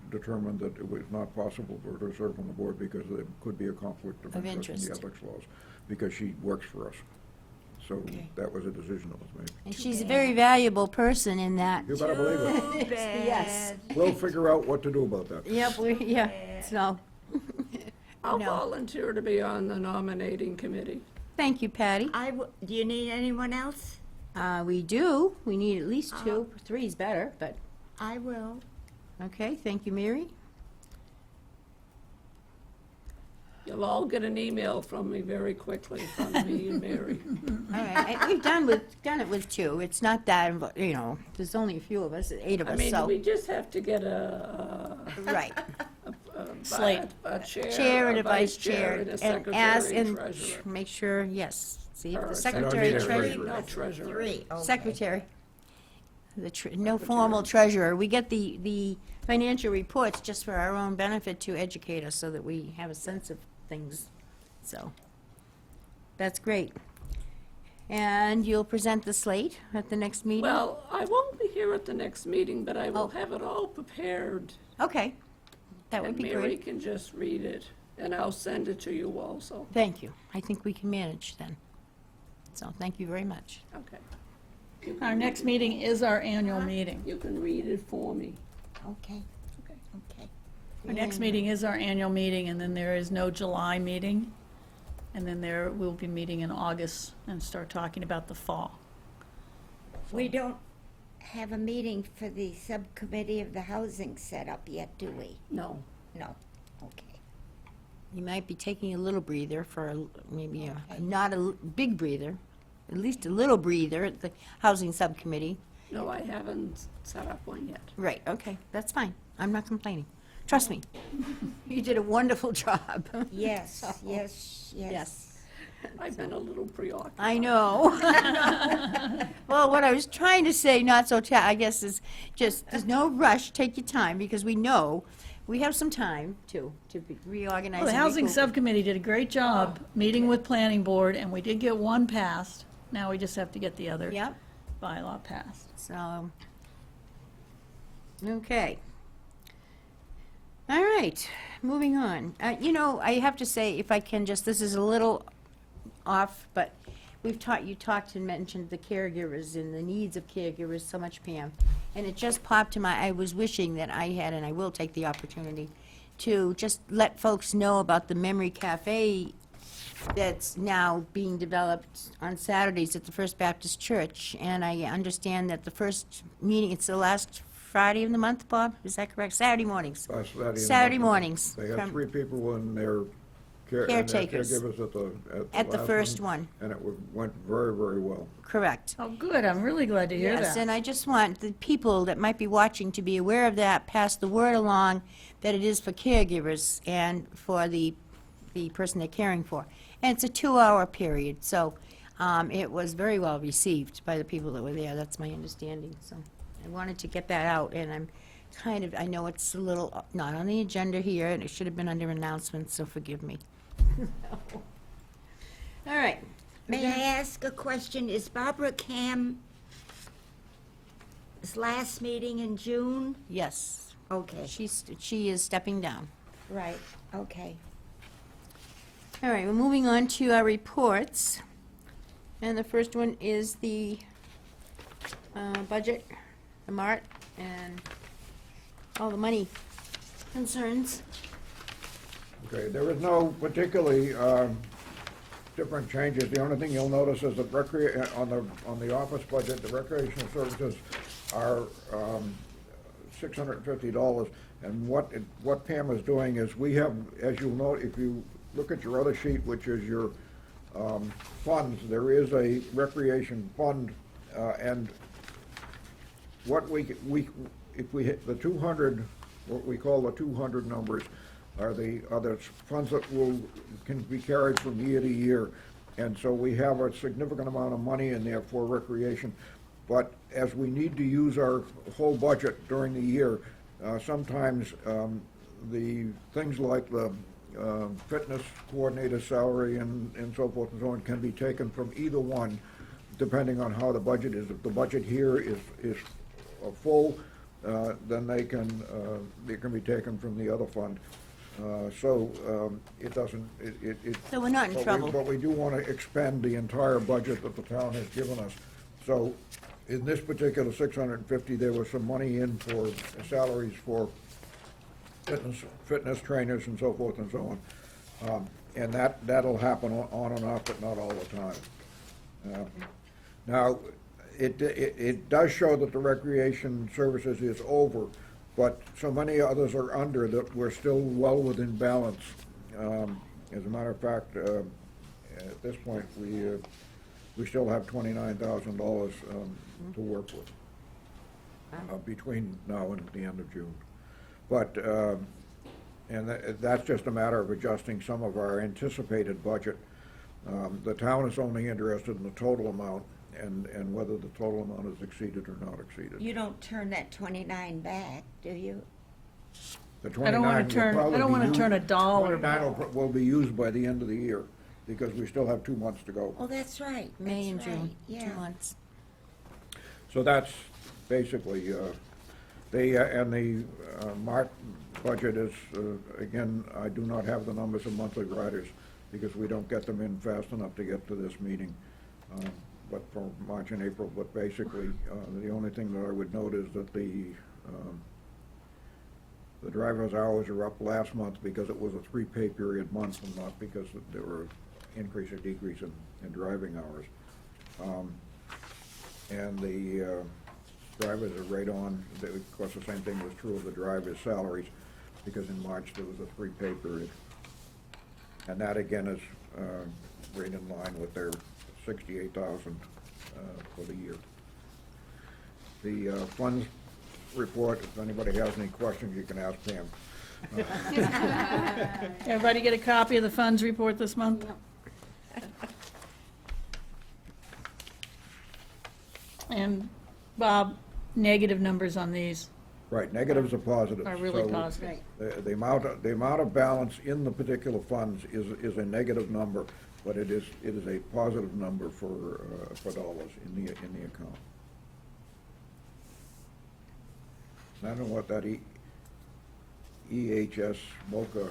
determined that it was not possible for her to serve on the board because there could be a conflict of Of interest in the interest. ethics laws, because she works for us. So Okay. that was a decision that was made. And she's a very valuable person in that. You better believe it. Yes. We'll figure out what to do about that. Yep, so. I'll No. volunteer to be on the nominating committee. Thank you, Patty. Do you need anyone else? We do. We need at least 2. 3's better, but, I will. okay, thank you, Mary. You'll all get an email from me very quickly, from me and Mary. All right, we've done it with 2. It's not that, there's only a few of us, 8 of I us, mean, so. we just have to get a Right. Slate. a chair. Chair and a vice chair, and a and secretary and treasurer. make sure, yes, see, Or the a secretary, You don't need a treasurer, treasurer. No treasurer. 3, okay. secretary. No formal treasurer. We get the financial reports just for our own benefit to educate us so that we have a sense of things. So, that's great. And you'll present the slate at the next meeting? Well, I won't be here at the next meeting, but I Oh. will have it all prepared. Okay, that would And be Mary great. can just read it, and I'll send it to you also. Thank you. I think we can manage then. So, thank you very much. Okay. Our next meeting is our annual meeting. You can read it for me. Okay. Okay. Okay. Our next meeting is our annual meeting, and then there is no July meeting. And then we'll be meeting in August and start talking about the fall. We don't have a meeting for the subcommittee of the housing set up yet, do we? No. No. Okay. You might be taking a little breather for maybe Okay. not a big breather, at least a little breather at the Housing Subcommittee. No, I haven't set up one yet. Right, okay, that's fine. I'm not complaining. Trust me. You did a wonderful job. Yes, So, yes. Yes, I've been a little preoccupied. I know. Well, what I was trying to say, not so, I guess, is just, there's no rush, take your time, because we know we have some time to reorganize. Well, the and Housing regroup. Subcommittee did a great job meeting with Planning Board, and we did get one passed. Now we just have to get the other Yep, bylaw passed. so, okay. All right, moving on. I have to say, if I can just, this is a little off, but you talked and mentioned the caregivers and the needs of caregivers so much, Pam. And it just popped to I was wishing that I had, and I will take the opportunity, to just let folks know about the Memory Cafe that's now being developed on Saturdays at the First Baptist Church. And I understand that the first meeting, it's the last Friday of the month, Bob, is that correct? Saturday mornings. Saturday mornings. They had from- 3 people in their and their Caretakers. caregivers At the last first one. And it went very, very well. Correct. Oh, good, I'm really glad to hear Yes, that. and I just want the people that might be watching to be aware of that, pass the word along that it is for caregivers and for the person they're caring for. And it's a 2-hour period, so it was very well received by the people that were there, that's my understanding. So I wanted to get that out, and I know it's a little, not on the agenda here, and it should have been under announcements, so forgive me. All right. May I ask a question? Is Barbara Cam's last meeting in June? Yes, Okay. she is stepping down. Right, okay. All right, we're moving on to our reports. And the first one is the budget, the MART, and all the money concerns. Okay, there is no particularly different changes. The only thing you'll notice is that on the office budget, the recreational services are $650. And what Pam is doing is we have, as you'll note, if you look at your other sheet, which is your funds, there is a recreation fund, and what if we hit the 200, what we call the 200 numbers, are the funds that can be carried from year to year. And so we have a significant amount of money in there for recreation. But as we need to use our whole budget during the year, sometimes the things like the fitness coordinator salary and so forth and so on can be taken from either one, depending on how the budget is. If the budget here is full, then it can be taken from the other fund. It doesn't, So we're not in trouble. But we do want to expend the entire budget that the town has given us. So in this particular 650, there was some money in for salaries for fitness trainers and so forth and so on. And that'll happen on and off, but not all the time. Now, it does show that the recreation services is over, but so many others are under that we're still well within balance. As a matter of fact, at this point, we still have $29,000 to work with between now and the end of June. But, and that's just a matter of adjusting some of our anticipated budget. The town is only interested in the total amount and whether the total amount is exceeded or not exceeded. You don't turn that 29 back, do you? The I don't want 29 to turn, will I probably don't be want to used- turn a dollar 29 will be used by the end of the year, because we still have 2 months to go. Oh, that's right. May and that's right, June, yeah. 2 months. So that's basically, and the March budget is, again, I do not have the numbers of monthly riders, because we don't get them in fast enough to get to this meeting, but for March and April. But basically, the only thing that I would note is that the driver's hours are up last month because it was a 3 pay period month and not because there were increase or decrease in driving hours. And the drivers are right on. Of course, the same thing was true of the drivers' salaries, because in March there was a 3 pay period. And that again is right in line with their 68,000 for the year. The funds report, if anybody has any questions, you can ask Pam. Everybody get a copy of the funds report this month? And Bob, negative numbers on these Right, negatives are positives. are really So positive. The amount of balance in the particular funds is a negative number, but it is a positive number for dollars in the account. I don't know what that EHS MOCA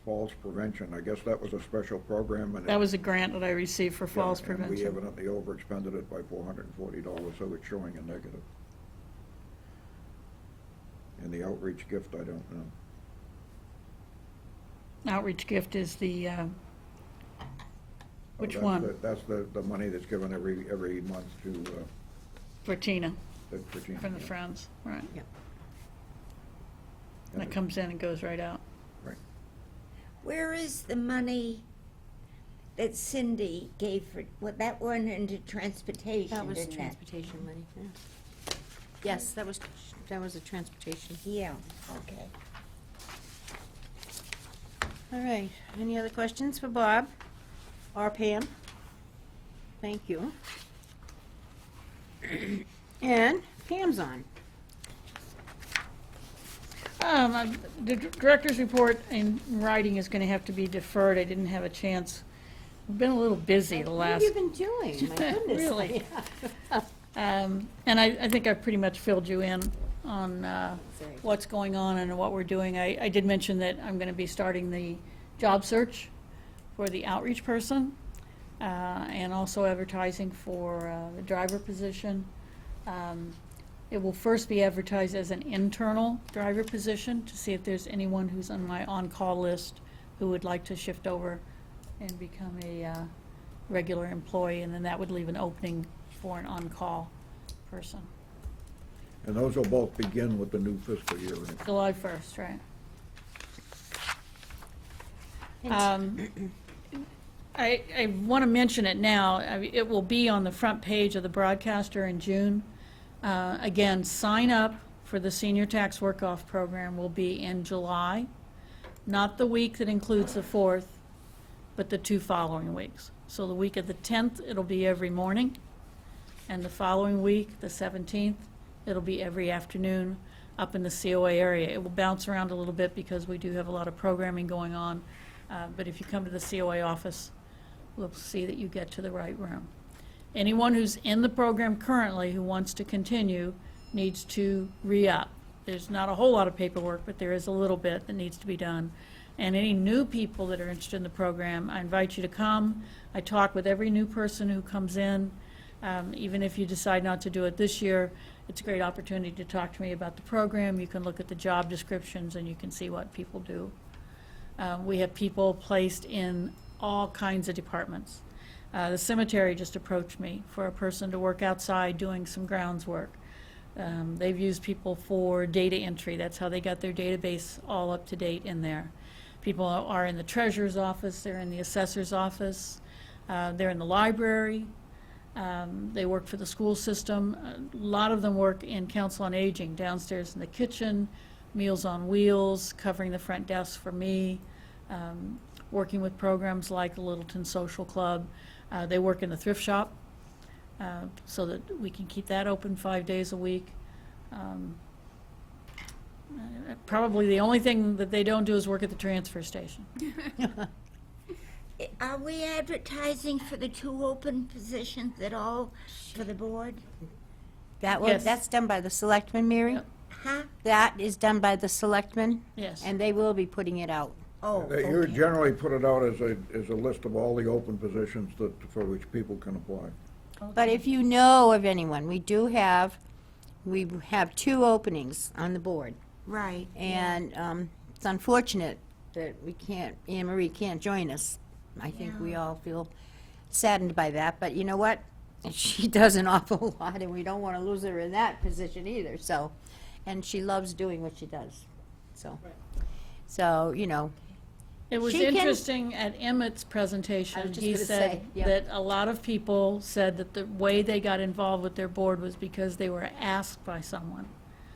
falls prevention, I guess that was a special program, and That was a grant that I received for falls and we prevention. evidently overexpended it by $440, so it's showing a negative. And the outreach gift, I don't know. Outreach gift is the, which That's one? That's the money that's given every month to, For Tina, for Gina. from the yeah. Friends, right. Yep. And it comes in and goes right out. Right. Where is the money that Cindy gave for, well, that went into transportation, That was didn't it? transportation money, yeah. Yes, that was a transportation. Yeah, okay. All right, any other questions for Bob or Pam? Thank you. And Pam's on. The director's report in writing is going to have to be deferred. I didn't have a chance. I've been a little busy the What have last. you been doing? My goodness. Really? And I think I've pretty much filled you in on what's going on and what we're doing. I did mention that I'm going to be starting the job search for the outreach person, and also advertising for the driver position. It will first be advertised as an internal driver position to see if there's anyone who's on my on-call list who would like to shift over and become a regular employee, and then that would leave an opening for an on-call person. And those will both begin with the new fiscal year. July 1st, right? I want to mention it now. It will be on the front page of the broadcaster in June. Again, sign up for the senior tax work-off program will be in July, not the week that includes the 4th, but the 2 following weeks. So the week of the 10th, it'll be every morning, and the following week, the 17th, it'll be every afternoon up in the COA area. It will bounce around a little bit because we do have a lot of programming going on, but if you come to the COA office, we'll see that you get to the right room. Anyone who's in the program currently who wants to continue needs to re-up. There's not a whole lot of paperwork, but there is a little bit that needs to be done. And any new people that are interested in the program, I invite you to come. I talk with every new person who comes in. Even if you decide not to do it this year, it's a great opportunity to talk to me about the program. You can look at the job descriptions and you can see what people do. We have people placed in all kinds of departments. The cemetery just approached me for a person to work outside doing some grounds work. They've used people for data entry. That's how they got their database all up to date in there. People are in the treasurer's office, they're in the assessor's office, they're in the library, they work for the school system. A lot of them work in Council on Aging, downstairs in the kitchen, Meals on Wheels, covering the front desk for me, working with programs like the Littleton Social Club. They work in the thrift shop so that we can keep that open 5 days a week. Probably the only thing that they don't do is work at the transfer station. Are we advertising for the 2 open positions at all for the board? Yes. That's done by the selectmen, Mary? Yep. Huh? That is done by the selectmen? Yes. And they will be putting it out. Oh, You okay. generally put it out as a list of all the open positions for which people can apply. But if you know of anyone, we have 2 openings on the board. Right. And it's unfortunate that Anne Marie can't join us. I think we all feel saddened by that, but you know what? She does an awful lot, and we don't want to lose her in that position either, so. And she loves doing what she does, so. So, you know, It was She can- interesting at Emmett's I presentation, was just he gonna said say, yeah. that a lot of people said that the way they got involved with their board was because they were asked by someone.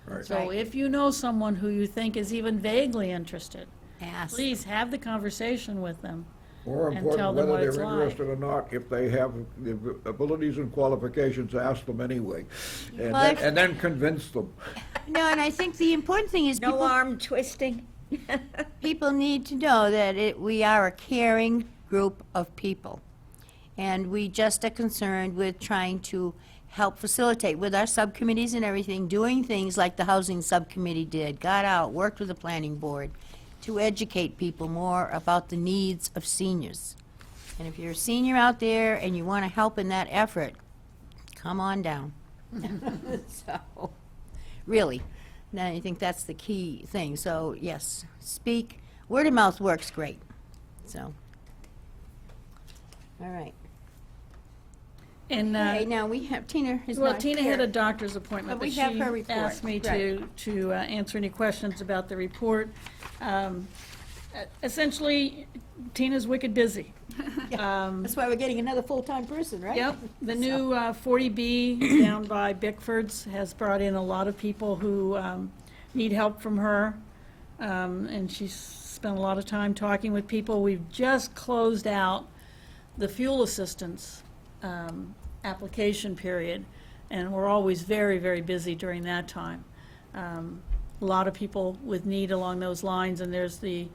Right. So if you know someone who you think is even vaguely interested, ask. please have the conversation with them. More And important, tell them whether what they're it's like. interested or not, if they have the abilities and qualifications, ask them anyway. And Well, then, if- and then convince them. No, and I think the important thing is No arm twisting? people need to know that we are a caring group of people. And we just are concerned with trying to help facilitate with our subcommittees and everything, doing things like the housing subcommittee did, got out, worked with the planning board to educate people more about the needs of seniors. And if you're a senior out there and you want to help in that effort, come on down. So, really, now I think that's the key thing. So, yes, speak. Word of mouth works great, so. All right. And, Okay, now we have, Tina is well, not Tina had here. a doctor's appointment, But we but have she her report, asked me to answer any questions about the report. Essentially, Tina's wicked busy. That's why we're getting another full-time person, right? Yep, the new 40B down by Bickford's has brought in a lot of people who need help from her, and she's spent a lot of time talking with people. We've just closed out the fuel assistance application period, and we're always very, very busy during that time. A lot of people with need along those lines, and there's the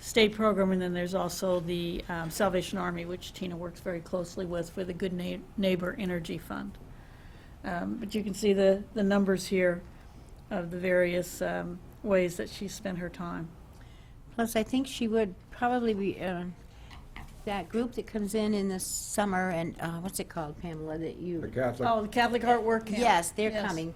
state program, and then there's also the Salvation Army, which Tina works very closely with for the Good Neighbor Energy Fund. But you can see the numbers here of the various ways that she spent her time. Plus, I think she would probably be, that group that comes in the summer, and, what's it called, Pamela, that The you? Catholic, Oh, the Catholic Heart Work Camp. Yes, they're Yes. coming,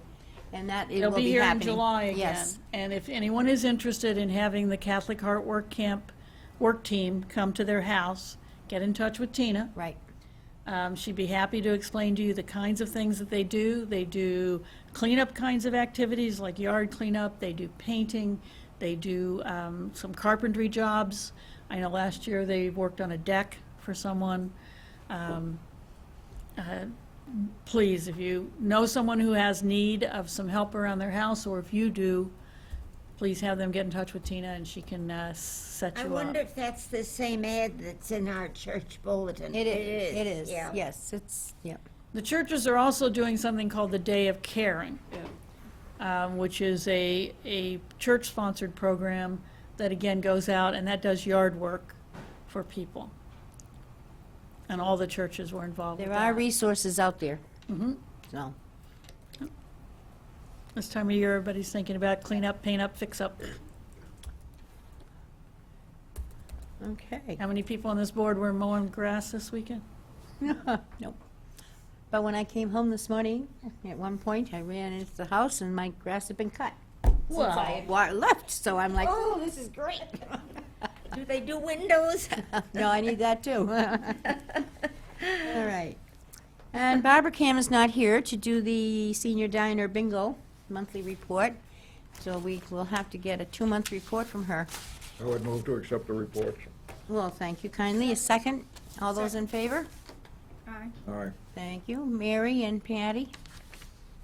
and that, it They'll will be be here in happening. July again. Yes. And if anyone is interested in having the Catholic Heart Work Camp work team come to their house, get in touch with Tina. Right. She'd be happy to explain to you the kinds of things that they do. They do cleanup kinds of activities like yard cleanup, they do painting, they do some carpentry jobs. I know last year they worked on a deck for someone. Please, if you know someone who has need of some help around their house, or if you do, please have them get in touch with Tina and she can set you I up. wonder if that's the same ad that's in our church bulletin. It is, yeah. yes, it's, yeah. The churches are also doing something called the Day of Caring, which is a church-sponsored program that again goes out and that does yard work for people. And all the churches were involved with There that. are resources out there. Mhm. So, This time of year, everybody's thinking about clean up, paint up, fix up. okay. How many people on this board were mowing grass this weekend? Nope. But when I came home this morning, at one point, I ran into the house and my grass had been cut. Since I had left, so I'm like, Oh, this is great. Do they do windows? no, I need that too. All right. And Barbara Cam is not here to do the senior diner bingo monthly report, so we will have to get a 2-month report from her. I would move to accept the reports. Well, thank you kindly. A second? All those in favor? Aye. Aye. Thank you. Mary and Patty?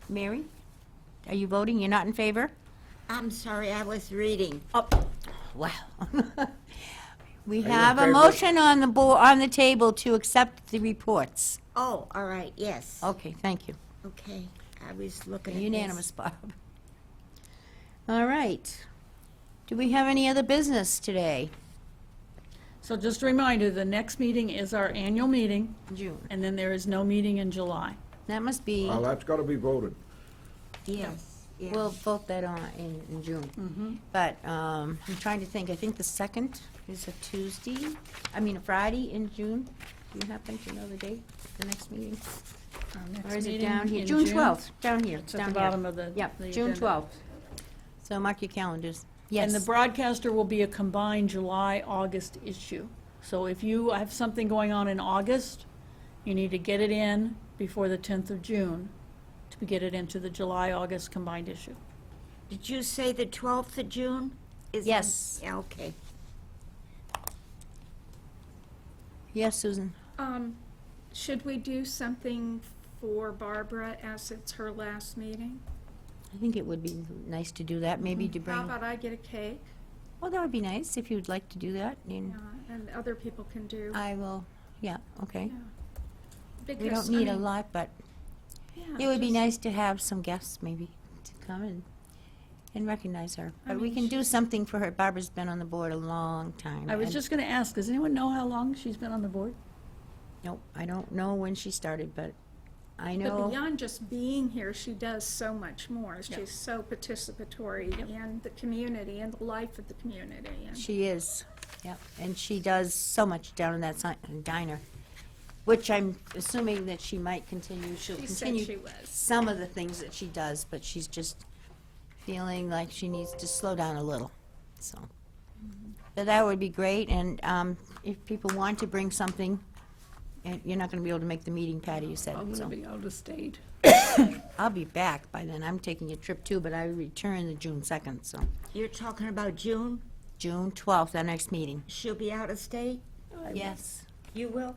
Mary, are you voting? You're not in favor? I'm sorry, I was reading. Oh, wow. We you in have a favor? motion on the on the table to accept the reports. Oh, all right, yes. Okay, thank you. Okay, I was looking at this. Unanimous, Bob. All right. Do we have any other business today? So just a reminder, the next meeting is our annual meeting, June. and then there is no meeting in July. That must be, Well, that's got to be voted. Yes, yeah. we'll vote that on in June. But I'm trying to think, I think the 2nd is a Tuesday, a Friday in June. Do you happen to know the date, the next meeting? Our next Or is it meeting down here? in June 12th, down here, It's at down the here. bottom of the Yep, the June agenda. 12th. So mark your calendars. Yes. And the broadcaster will be a combined July-August issue. So if you have something going on in August, you need to get it in before the 10th of June to get it into the July-August combined issue. Did you say the 12th of June? Is Yes. Yeah, okay. Yes, Susan? Should we do something for Barbara as it's her last meeting? I think it would be nice to do that, maybe to bring, How about I get a cake, well, that would be nice if you'd like to do that. And and other people can do? I will, yeah, okay. We Because, don't I need a mean, lot, but yeah, it would be just- nice to have some guests maybe to come and recognize her. I But we mean, can do something for her. Barbara's been on the board a long time. I was and- just going to ask, does anyone know how long she's been on the board? Nope, I don't know when she started, but I But know, beyond just being here, she does so much more. She's so participatory in the community and the life of the community. And she is, yep. And she does so much down in that diner, which I'm assuming that she might continue. She'll she said continue she was. some of the things that she does, but she's just feeling like she needs to slow down a little, so. But that would be great, and if people want to bring something, and you're not gonna be able to make the meeting, Patty, you said, I'm so. gonna be out of state. I'll be back by then, I'm taking a trip too, but I return the June 2nd, so. You're talking about June? June 12th, our next meeting. She'll be out of state? Yes. You will?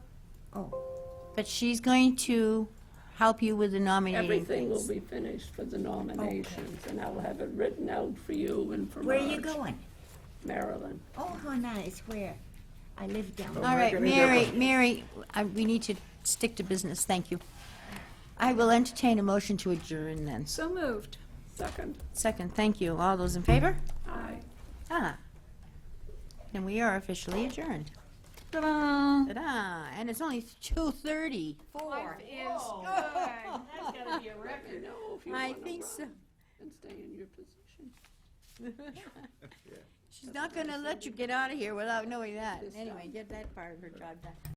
Oh, But she's going to help you with the nominating Everything will things. be finished for the nominations, and I'll have it written out for you and for where are you Marge. going? Maryland. Oh, how nice, where? I live down All there. right, Make any Mary, difference. Mary, we need to stick to business, thank you. I will entertain a motion to adjourn then. So moved. Second. Second, thank you. All those in favor? Aye. Ah. Then we are officially adjourned. Ta-da! Ta-da, and it's only 2:30. Is good. That's gotta be a record. You know, if you I wanna think run so. and stay in your position. She's not gonna let you get out of here without knowing that. Anyway, get that part of her job done.